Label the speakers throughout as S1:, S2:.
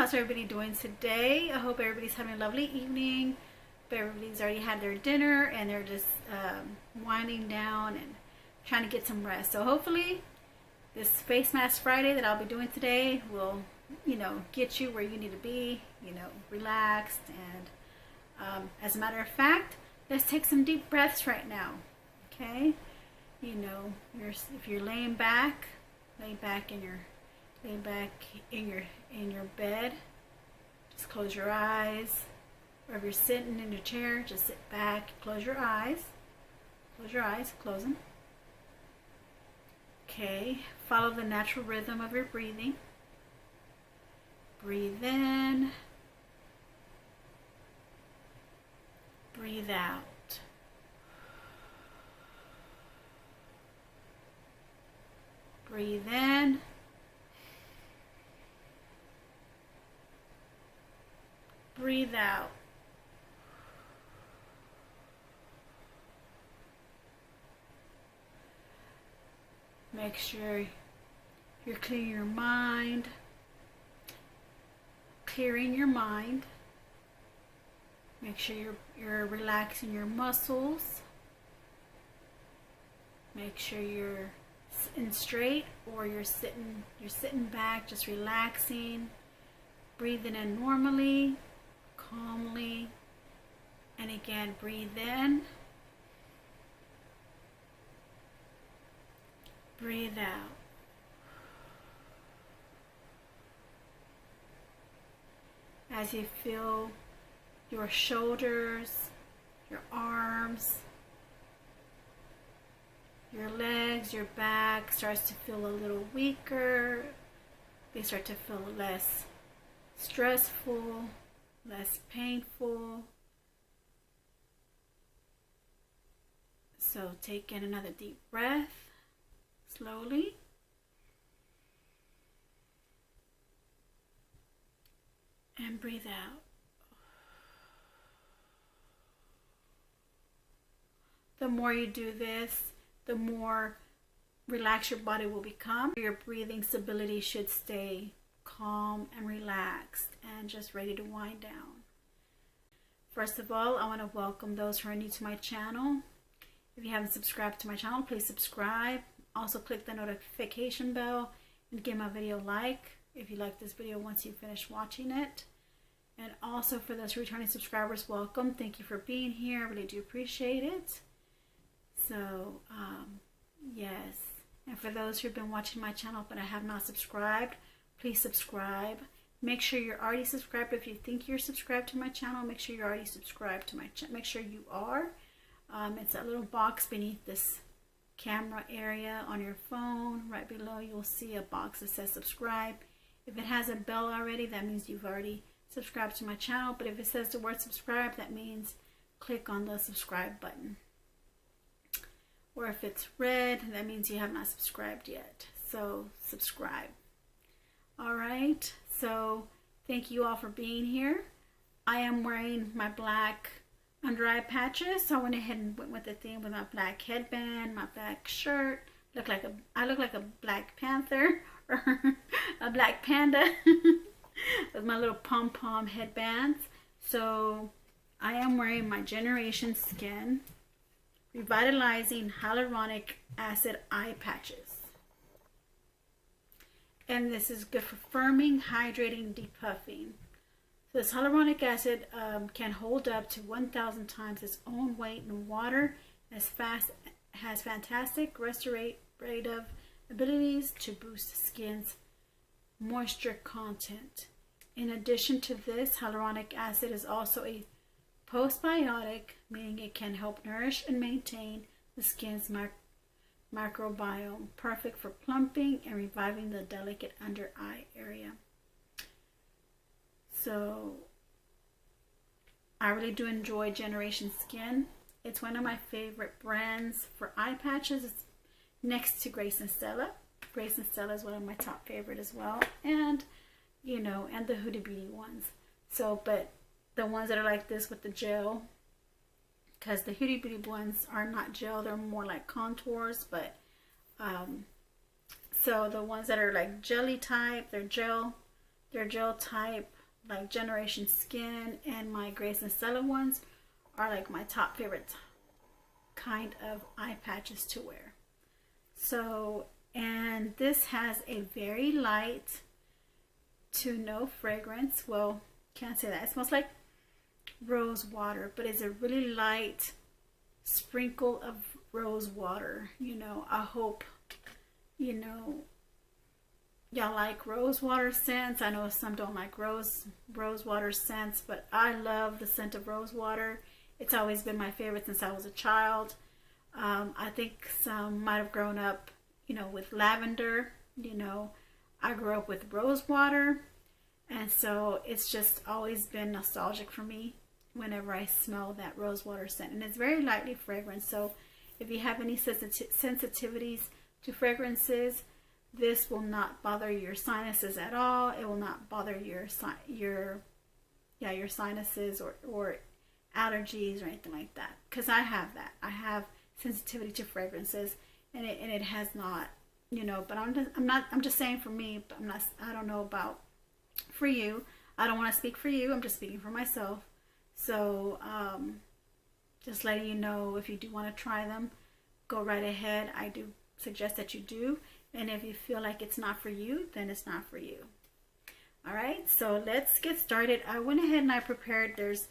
S1: how's everybody doing today? I hope everybody's having a lovely evening. Hope everybody's already had their dinner and they're just winding down and trying to get some rest. So hopefully this Face Mask Friday that I'll be doing today will, get you where you need to be, relaxed. And as a matter of fact, let's take some deep breaths right now, okay? If you're laying back in your bed, just close your eyes. Or if you're sitting in your chair, just sit back, close your eyes, close them. Okay, follow the natural rhythm of your breathing. Breathe in, breathe out. Breathe in, breathe out. Make sure you're clearing your mind. Make sure you're relaxing your muscles. Make sure you're sitting straight or you're sitting back, just relaxing. Breathing in normally, calmly. And again, breathe in. Breathe out. As you feel your shoulders, your arms, your legs, your back starts to feel a little weaker. They start to feel less stressful, less painful. So take in another deep breath. Slowly. And breathe out. The more you do this, the more relaxed your body will become. Your breathing stability should stay calm and relaxed and just ready to wind down. First of all, I want to welcome those who are new to my channel. If you haven't subscribed to my channel, please subscribe. Also click the notification bell and give my video a like if you like this video once you finish watching it. And also for those returning subscribers, welcome. Thank you for being here. I really do appreciate it. So, yes. And for those who've been watching my channel but have not subscribed, please subscribe. Make sure you're already subscribed. If you think you're subscribed to my channel, make sure you're already subscribed to my channel. Make sure you are. It's that little box beneath this camera area on your phone. Right below you'll see a box that says subscribe. If it has a bell already, that means you've already subscribed to my channel. But if it says the word subscribe, that means click on the subscribe button. Or if it's red, that means you have not subscribed yet. So subscribe. Alright, so thank you all for being here. I am wearing my black under eye patches, so I went ahead and went with the theme with my black headband, my black shirt. I look like a Black Panther or a Black Panda with my little pom-pom headbands. So I am wearing my Generation Skin Revitalizing Hyaluronic Acid Eye Patches. And this is good for firming, hydrating, depuffing. So this hyaluronic acid can hold up to 1,000 times its own weight in water. Has fantastic restorative abilities to boost skin's moisture content. In addition to this, hyaluronic acid is also a postbiotic, meaning it can help nourish and maintain the skin's microbiome, perfect for plumping and reviving the delicate under eye area. So I really do enjoy Generation Skin. It's one of my favorite brands for eye patches. It's next to Grace and Stella. Grace and Stella is one of my top favorite as well. And, and the Huda Beauty ones. So, but the ones that are like this with the gel, because the Huda Beauty ones are not gel, they're more like contours, but so the ones that are like jelly type, they're gel type like Generation Skin and my Grace and Stella ones are like my top favorite kind of eye patches to wear. So, and this has a very light to no fragrance. Well, can't say that. It smells like rose water, but it's a really light sprinkle of rose water. You know, I hope, you know, y'all like rose water scents. I know some don't like rose water scents, but I love the scent of rose water. It's always been my favorite since I was a child. I think some might have grown up, you know, with lavender. You know, I grew up with rose water, and so it's just always been nostalgic for me whenever I smell that rose water scent. And it's very lightly fragrant, so if you have any sensitivities to fragrances, this will not bother your sinuses at all. It will not bother your sinuses or allergies or anything like that. Because I have that. I have sensitivity to fragrances, and it has not, you know. But I'm just saying for me. But I don't know about for you. I don't want to speak for you. I'm just speaking for myself. So just letting you know, if you do want to try them, go right ahead. I do suggest that you do. And if you feel like it's not for you, then it's not for you. All right, so let's get started. I went ahead and I prepared, there's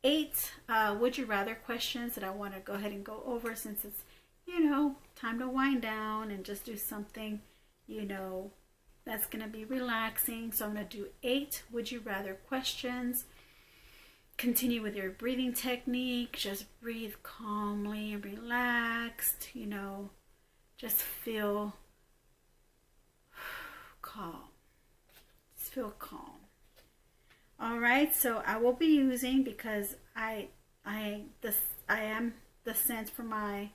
S1: 8 would you rather questions that I want to go ahead and go over, since it's, you know, time to wind down and just do something, you know, that's going to be relaxing. So I'm going to do 8 would you rather questions. Continue with your breathing technique. Just breathe calmly and relaxed, you know, just feel calm. Just feel calm. All right, so I will be using, because I am the scent for my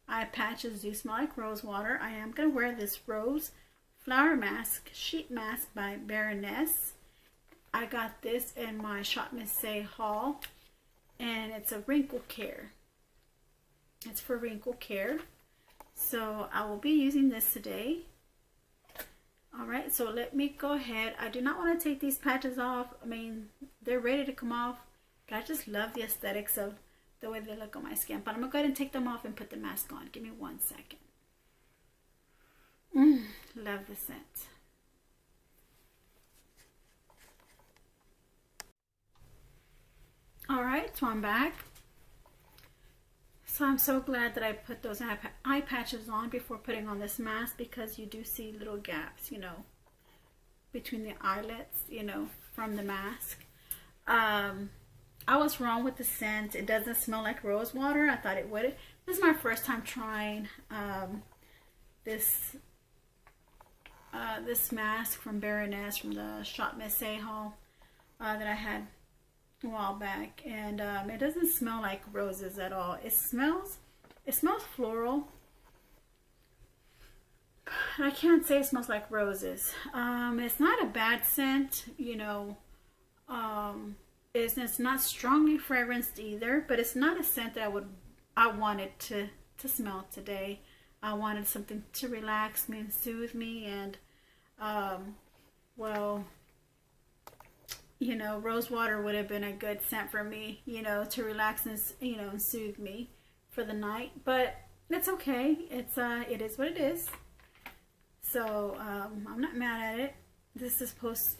S1: eye patches do smell like rose water. I am gonna wear this rose flower mask, sheet mask by Baroness. I got this in my Shop Miss Say haul, and it's a wrinkle care. It's for wrinkle care. So I will be using this today. All right, so let me go ahead. I do not want to take these patches off. I mean, they're ready to come off, but I just love the aesthetics of the way they look on my skin. But I'm going to go ahead and take them off and put the mask on. Give me 1 second. Love the scent. All right, so I'm back. So I'm so glad that I put those eye patches on before putting on this mask, because you do see little gaps, you know, between the eyelets, you know, from the mask. I was wrong with the scent. It doesn't smell like rose water. I thought it would. This is my first time trying this mask from Baroness from the Shop Miss Say haul that I had a while back, and it doesn't smell like roses at all. It smells floral. I can't say it smells like roses. It's not a bad scent, you know. It's not strongly fragranced either, but it's not a scent that I wanted to smell today. I wanted something to relax me and soothe me, and well, you know, rose water would have been a good scent for me, you know, to relax and, you know, and soothe me for the night. But it's okay. It is what it is. So I'm not mad at it. This is supposed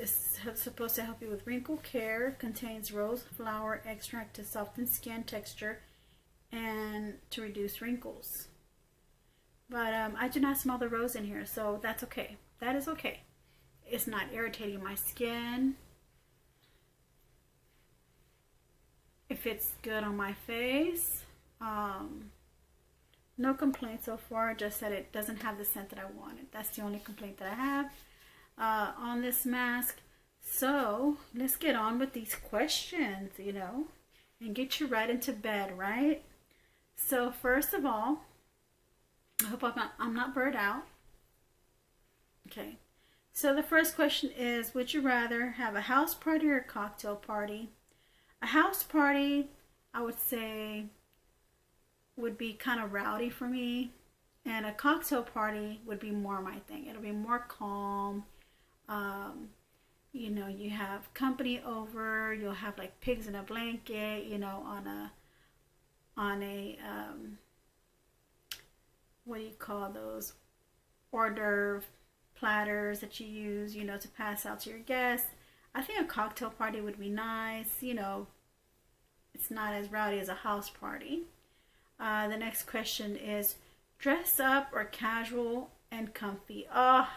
S1: to help you with wrinkle care. Contains rose flower extract to soften skin texture and to reduce wrinkles. But I do not smell the rose in here, so that's okay. That is okay. It's not irritating my skin. It fits good on my face. No complaints so far, just that it doesn't have the scent that I wanted. That's the only complaint that I have on this mask. So let's get on with these questions, you know, and get you right into bed, right? So first of all, I hope I'm not burnt out. Okay, so the first question is, would you rather have a house party or a cocktail party? A house party, I would say, would be kind of rowdy for me, and a cocktail party would be more my thing. It'll be more calm. you know, you have company over, you'll have like pigs in a blanket, you know, on a what do you call those, hors d'oeuvre platters that you use, you know, to pass out to your guests. I think a cocktail party would be nice, you know, it's not as rowdy as a house party. The next question is dress up or casual and comfy. Oh,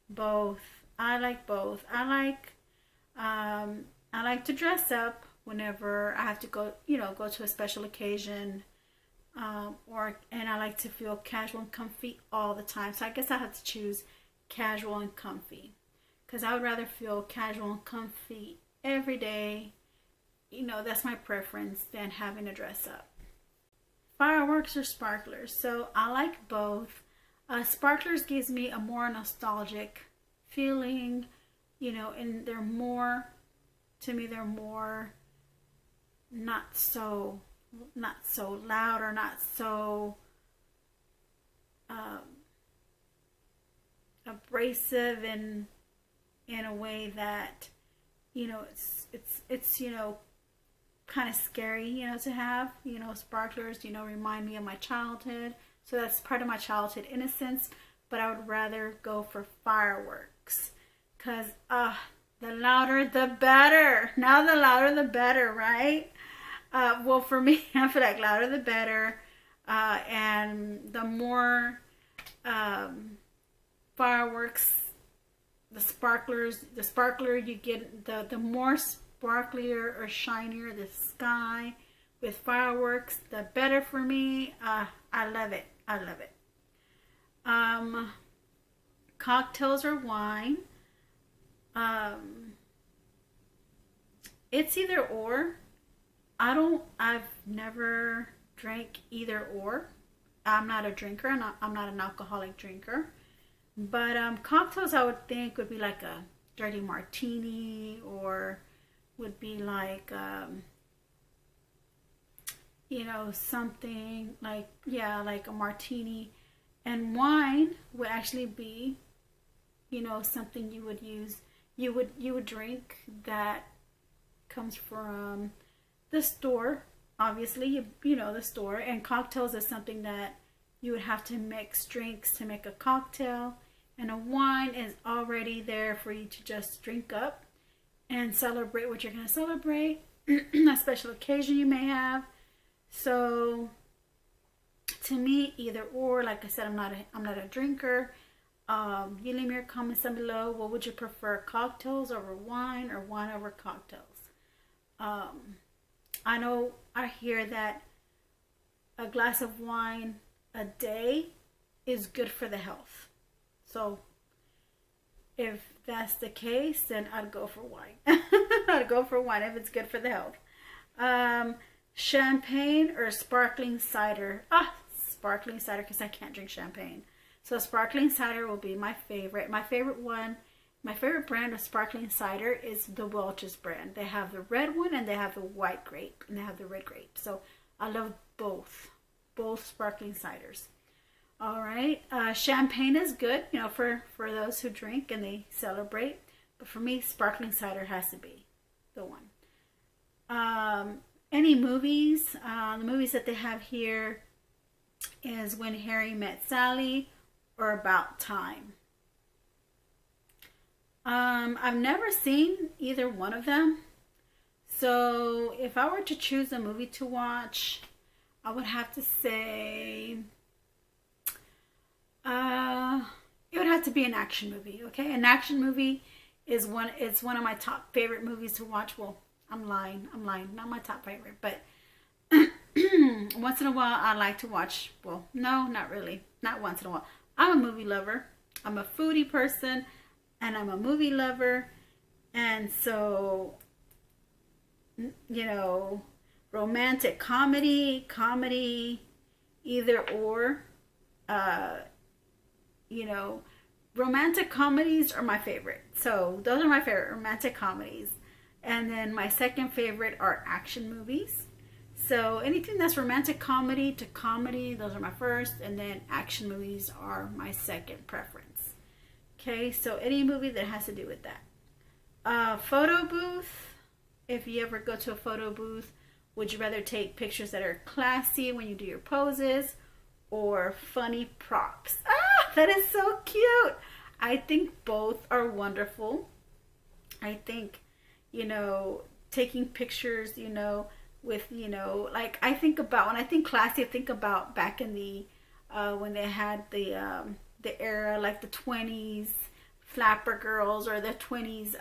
S1: both. I like both. I like to dress up whenever I have to go, you know, go to a special occasion, and I like to feel casual and comfy all the time. So I guess I have to choose casual and comfy, because I would rather feel casual and comfy every day. You know, that's my preference than having to dress up. Fireworks or sparklers? So I like both. Sparklers gives me a more nostalgic feeling, you know, and they're more, to me, they're more not so loud, or not so abrasive in a way that, you know, it's you know, kind of scary, you know, to have. You know, sparklers, you know, remind me of my childhood, so that's part of my childhood innocence. But I would rather go for fireworks, because the louder the better. Now the louder the better, right? Well, for me, I feel like louder the better, and the more fireworks, the sparkler you get, the more sparklier or shinier the sky with fireworks, the better for me. I love it. I love it. Cocktails or wine? It's either or. I've never drank either or. I'm not a drinker, and I'm not an alcoholic drinker. But cocktails, I would think, would be like a dirty martini, or would be like, you know, something like, yeah, like a martini. And wine would actually be, you know, something you would use, you would drink that comes from the store, obviously, you know, the store. And cocktails is something that you would have to mix drinks to make a cocktail, and a wine is already there for you to just drink up and celebrate what you're going to celebrate, a special occasion you may have. So to me, either or. Like I said, I'm not a drinker. You leave me your comments down below. What would you prefer, cocktails over wine, or wine over cocktails? I hear that a glass of wine a day is good for the health. So if that's the case, then I'd go for wine. I'd go for wine if it's good for the health. Champagne or sparkling cider? Sparkling cider, because I can't drink champagne. So sparkling cider will be my favorite. My favorite brand of sparkling cider is the Welch's brand. They have the red one, and they have the white grape, and they have the red grape. So I love both sparkling ciders. All right, champagne is good, you know, for those who drink and they celebrate. But for me, sparkling cider has to be the one. Any movies? The movies that they have here is When Harry Met Sally or About Time. I've never seen either one of them. So if I were to choose a movie to watch, I would have to say it would have to be an action movie. Okay, an action movie is one of my top favorite movies to watch. Well, I'm lying, not my top favorite, but once in a while I like to watch. Well, no, not really, not once in a while. I'm a movie lover. I'm a foodie person, and I'm a movie lover. And so, you know, romantic comedy, either or. You know, romantic comedies are my favorite. So those are my favorite, romantic comedies. And then my second favorite are action movies. So anything that's romantic comedy to comedy, those are my first. And then action movies are my second preference. Okay, so any movie that has to do with that. Photo booth. If you ever go to a photo booth, would you rather take pictures that are classy when you do your poses or funny props? Ah, that is so cute. I think both are wonderful. I think, you know, taking pictures, you know, with, you know, like I think about, when I think classy, I think about back in the, when they had the era, like the 20s flapper girls, or the 20s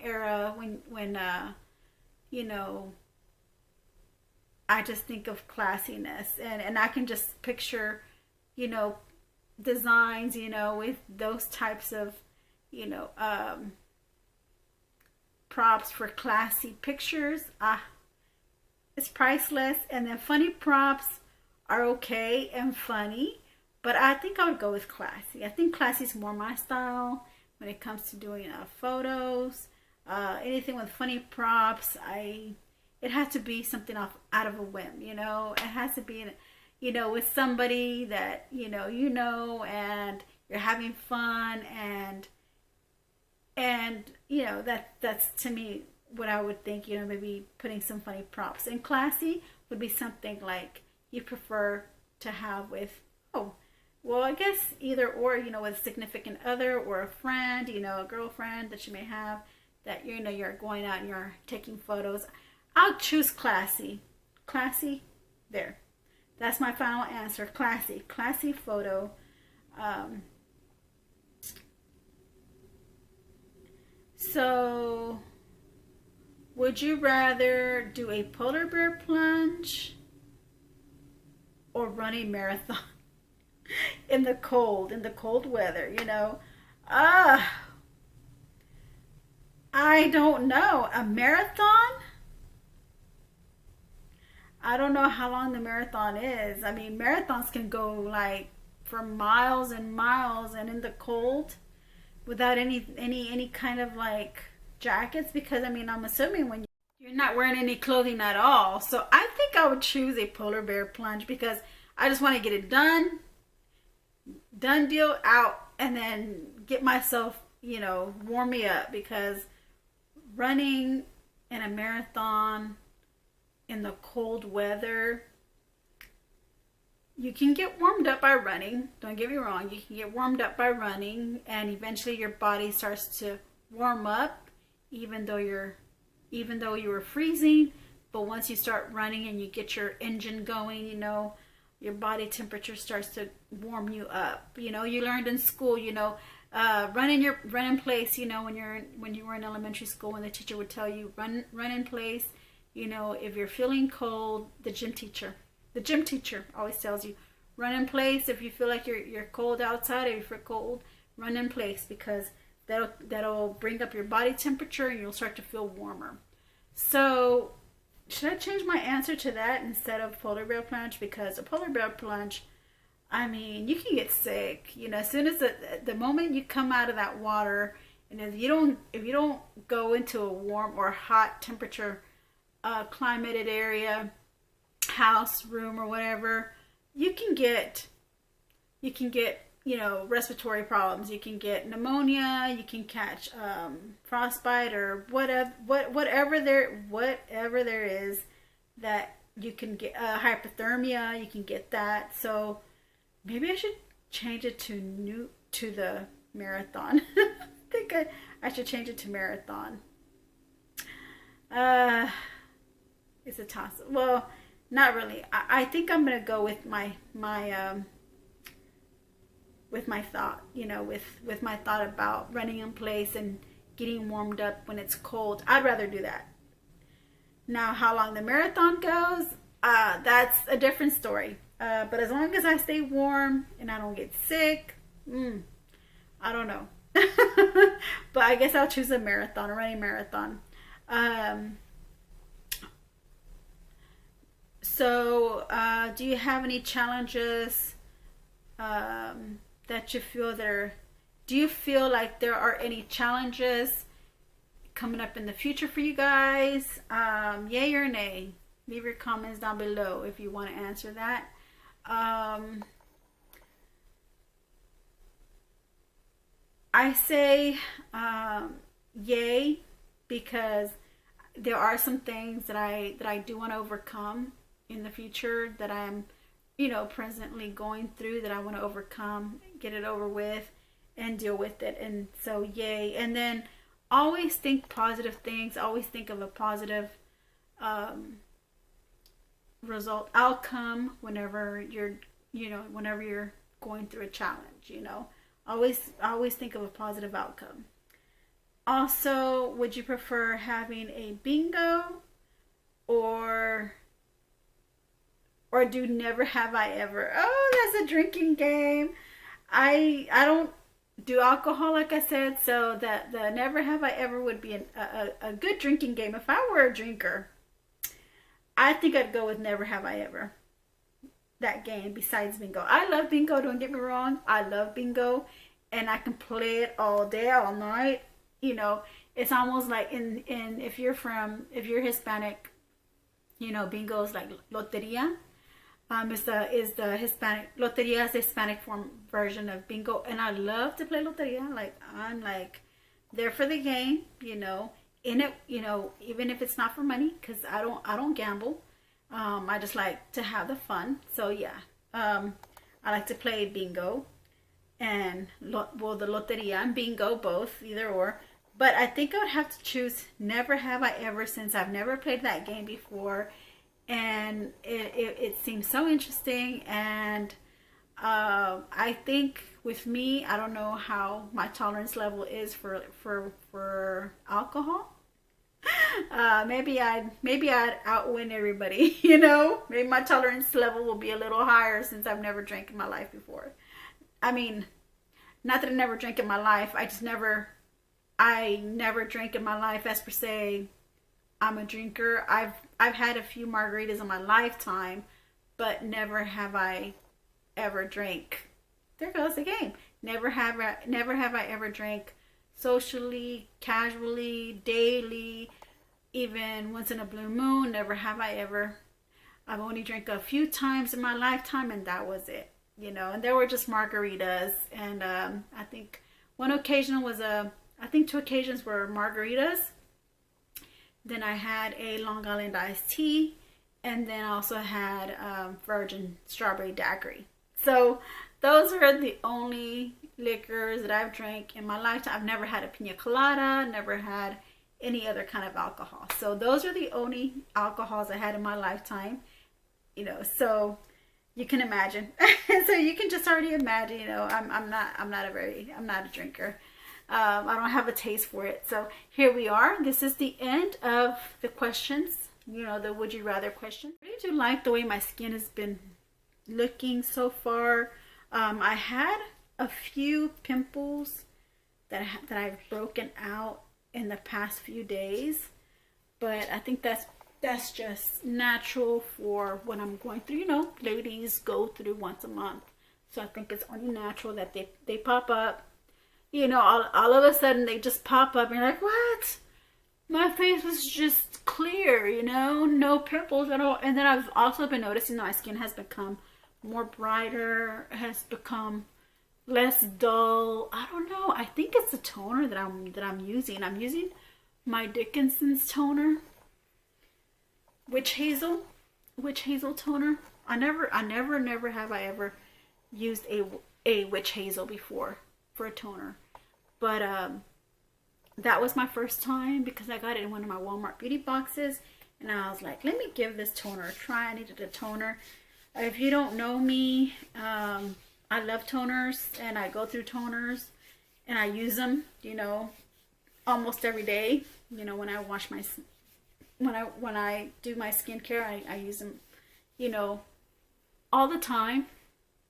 S1: era when you know, I just think of classiness, and I can just picture, you know, designs, you know, with those types of, you know, props for classy pictures. Ah, it's priceless. And then funny props are okay and funny, but I think I would go with classy. I think classy is more my style when it comes to doing photos. Anything with funny props, it has to be something out of a whim, you know. It has to be, you know, with somebody that you know, and you're having fun, and you know, that's to me what I would think, you know, maybe putting some funny props. And classy would be something like you prefer to have with, oh, well, I guess either or, you know, with a significant other or a friend, you know, a girlfriend that you may have, that, you know, you're going out and you're taking photos. I'll choose classy. Classy, there. That's my final answer. Classy. Classy photo. So, would you rather do a polar bear plunge or run a marathon in the cold weather, you know? I don't know. A marathon? I don't know how long the marathon is. I mean, marathons can go like for miles and miles, and in the cold without any kind of like jackets, because I mean, I'm assuming when you're not wearing any clothing at all. So I think I would choose a polar bear plunge, because I just want to get it done deal, out, and then get myself, you know, warm me up, because running in a marathon in the cold weather, you can get warmed up by running. Don't get me wrong. You can get warmed up by running, and eventually your body starts to warm up, even though you were freezing. But once you start running and you get your engine going, you know, your body temperature starts to warm you up. You know, you learned in school, you know, run in place. You know, when you were in elementary school, when the teacher would tell you run in place. You know, if you're feeling cold, the gym teacher always tells you run in place. If you feel like you're cold outside, or if you're cold, run in place, because that'll bring up your body temperature and you'll start to feel warmer. So should I change my answer to that instead of polar bear plunge? Because a polar bear plunge, I mean, you can get sick. You know, as soon as the moment you come out of that water, and if you don't go into a warm or hot temperature climated area, house, room, or whatever, you can get, you know, respiratory problems. You can get pneumonia. You can catch frostbite, or whatever there is that you can get. Hypothermia, you can get that. So maybe I should change it to the marathon. I think I should change it to marathon. It's a toss. Well, not really. I think I'm gonna go with my thought. You know, with my thought about running in place and getting warmed up when it's cold. I'd rather do that. Now, how long the marathon goes, that's a different story. But as long as I stay warm and I don't get sick, I don't know. But I guess I'll choose a marathon, a running marathon. So, do you have any challenges that you feel there? Do you feel like there are any challenges coming up in the future for you guys? Yay or nay? Leave your comments down below if you want to answer that. I say yay, because there are some things that I do want to overcome in the future that I'm, you know, presently going through, that I want to overcome, get it over with, and deal with it. And so, yay. And then always think positive things. Always think of a positive result, outcome whenever you're, you know, whenever you're going through a challenge, you know. Always think of a positive outcome. Also, would you prefer having a bingo or do never have I ever? Oh, that's a drinking game. I don't do alcohol, like I said, so the never have I ever would be a good drinking game. If I were a drinker, I think I'd go with never have I ever. That game besides bingo. I love bingo, don't get me wrong. I love bingo, and I can play it all day, all night. You know, it's almost like if you're Hispanic, you know, bingo is like loteria. Is the Hispanic loteria is the Hispanic version of bingo, and I love to play loteria. Like, I'm like there for the game, you know, in it, you know, even if it's not for money, because I don't gamble. I just like to have the fun. So yeah, I like to play bingo and the loteria and bingo, both, either or. But I think I would have to choose never have I ever, since I've never played that game before. And it seems so interesting, and I think with me, I don't know how my tolerance level is for alcohol. Maybe I'd outwin everybody, you know. Maybe my tolerance level will be a little higher since I've never drank in my life before. I mean, not that I never drank in my life. I never drank in my life as per se. I'm a drinker. I've had a few margaritas in my lifetime, but never have I ever drank. There goes the game. Never have I ever drank socially, casually, daily, even once in a blue moon. Never have I ever. I've only drank a few times in my lifetime, and that was it. You know, and they were just margaritas. And I think one occasion was I think 2 occasions were margaritas. Then I had a Long Island iced tea, and then also had virgin strawberry daiquiri. So those are the only liquors that I've drank in my lifetime. I've never had a pina colada, never had any other kind of alcohol. So those are the only alcohols I had in my lifetime, you know. So you can imagine. So you can just already imagine, you know, I'm not a drinker. I don't have a taste for it. So here we are. This is the end of the questions, you know, the would you rather question. I really do like the way my skin has been looking so far. I had a few pimples that I've broken out in the past few days, but I think that's just natural for what I'm going through. You know, ladies go through once a month, so I think it's only natural that they pop up. You know, all of a sudden they just pop up and you're like, what? My face was just clear, you know, no pimples at all. And then I've also been noticing that my skin has become more brighter, has become less dull. I don't know. I think it's the toner that I'm using. I'm using my Dickinson's toner, witch hazel toner. I never have I ever used a witch hazel before for a toner. But that was my first time because I got it in one of my Walmart beauty boxes, and I was like, let me give this toner a try. I needed a toner. If you don't know me, I love toners, and I go through toners, and I use them, you know, almost every day. You know, when I wash my, when I do my skincare, I use them, you know, all the time.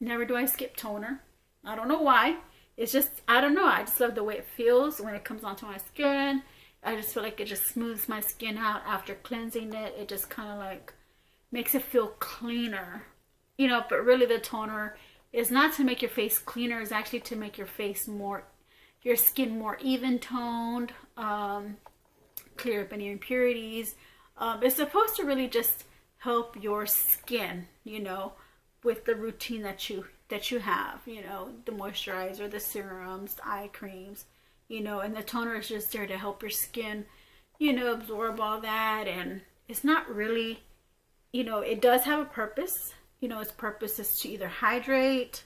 S1: Never do I skip toner. I don't know why. It's just, I don't know. I just love the way it feels when it comes onto my skin. I just feel like it just smooths my skin out after cleansing it. It just kind of like makes it feel cleaner. You know, but really the toner is not to make your face cleaner. It's actually to make your face more, your skin more even toned, clear up any impurities. It's supposed to really just help your skin, you know, with the routine that you have, you know, the moisturizer, the serums, the eye creams, you know, and the toner is just there to help your skin you know, absorb all that. And it's not really, you know, it does have a purpose. You know, its purpose is to either hydrate,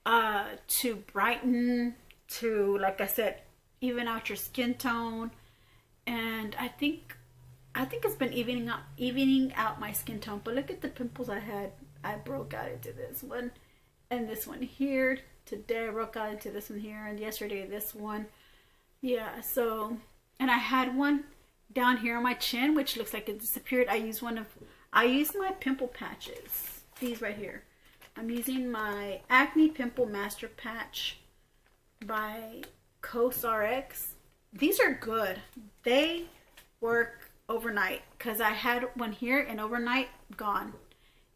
S1: to brighten, to, like I said, even out your skin tone. And I think it's been evening out my skin tone. But look at the pimples I had. I broke out into this one and this one here. Today I broke out into this one here, and yesterday this one. Yeah, so, and I had one down here on my chin, which looks like it disappeared. I used my pimple patches. These right here. I'm using my Acne Pimple Master Patch by CosRx. These are good. They work overnight, because I had one here and overnight gone.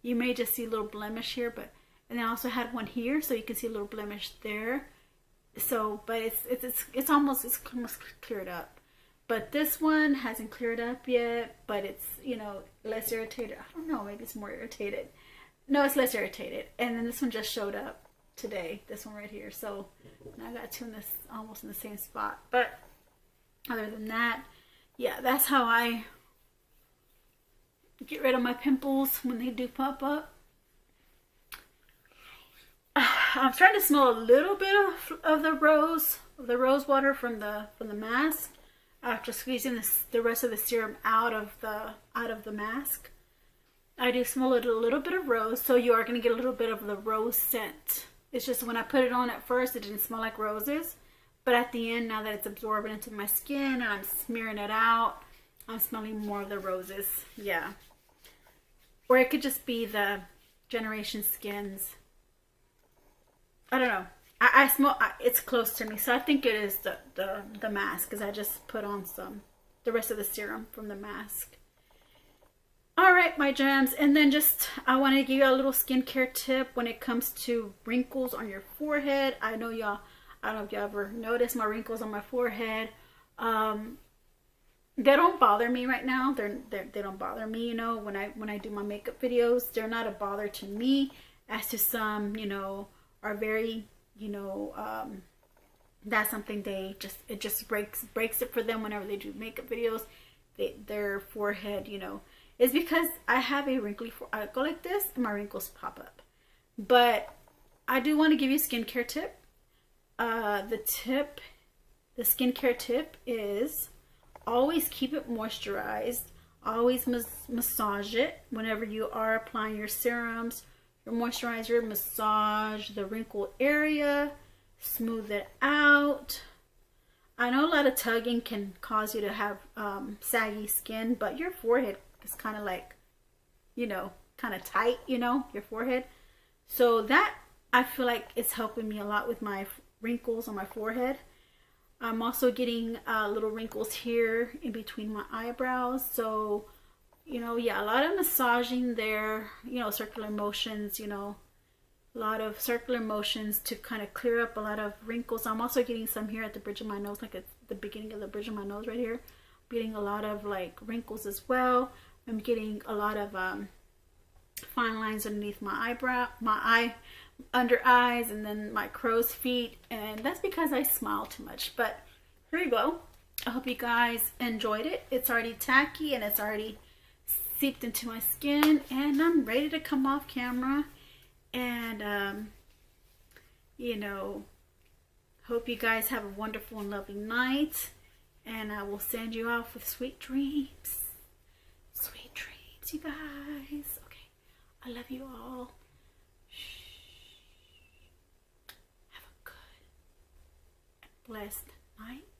S1: You may just see a little blemish here, but, and I also had one here, so you can see a little blemish there. So, but it's almost cleared up. But this one hasn't cleared up yet, but it's, you know, less irritated. I don't know, maybe it's more irritated. No, it's less irritated. And then this one just showed up today, this one right here. So now I got two in this, almost in the same spot. But other than that, yeah, that's how I get rid of my pimples when they do pop up. I'm starting to smell a little bit of the rose water from the mask after squeezing the rest of the serum out of the mask. I do smell a little bit of rose, so you are going to get a little bit of the rose scent. It's just when I put it on at first, it didn't smell like roses, but at the end, now that it's absorbing into my skin and I'm smearing it out, I'm smelling more of the roses. Yeah. Or it could just be the Generation Skins. I don't know. I smell, it's close to me, so I think it is the mask, because I just put on the rest of the serum from the mask. Alright, my gems, and then just, I want to give you a little skincare tip when it comes to wrinkles on your forehead. I know y'all, I don't know if y'all ever noticed my wrinkles on my forehead. They don't bother me right now. They don't bother me, you know, when I do my makeup videos. They're not a bother to me, as to some, you know, are very, you know, that's something it just breaks it for them whenever they do makeup videos. Their forehead, you know, is because I have a wrinkly forehead. I go like this and my wrinkles pop up. But I do want to give you a skincare tip. The skincare tip is always keep it moisturized. Always massage it whenever you are applying your serums, your moisturizer. Massage the wrinkle area, smooth it out. I know a lot of tugging can cause you to have saggy skin, but your forehead is kind of like, you know, kind of tight, you know, your forehead. So that, I feel like it's helping me a lot with my wrinkles on my forehead. I'm also getting little wrinkles here in between my eyebrows. So, you know, yeah, a lot of massaging there, you know, circular motions, you know, a lot of circular motions to kind of clear up a lot of wrinkles. I'm also getting some here at the bridge of my nose, like at the beginning of the bridge of my nose right here. I'm getting a lot of like wrinkles as well. I'm getting a lot of fine lines underneath my eyebrow, under eyes, and then my crow's feet, and that's because I smile too much. But here you go. I hope you guys enjoyed it. It's already tacky and it's already seeped into my skin, and I'm ready to come off camera and you know, hope you guys have a wonderful and lovely night, and I will send you off with sweet dreams. Sweet dreams, you guys. Okay, I love you all. Have a good and blessed night.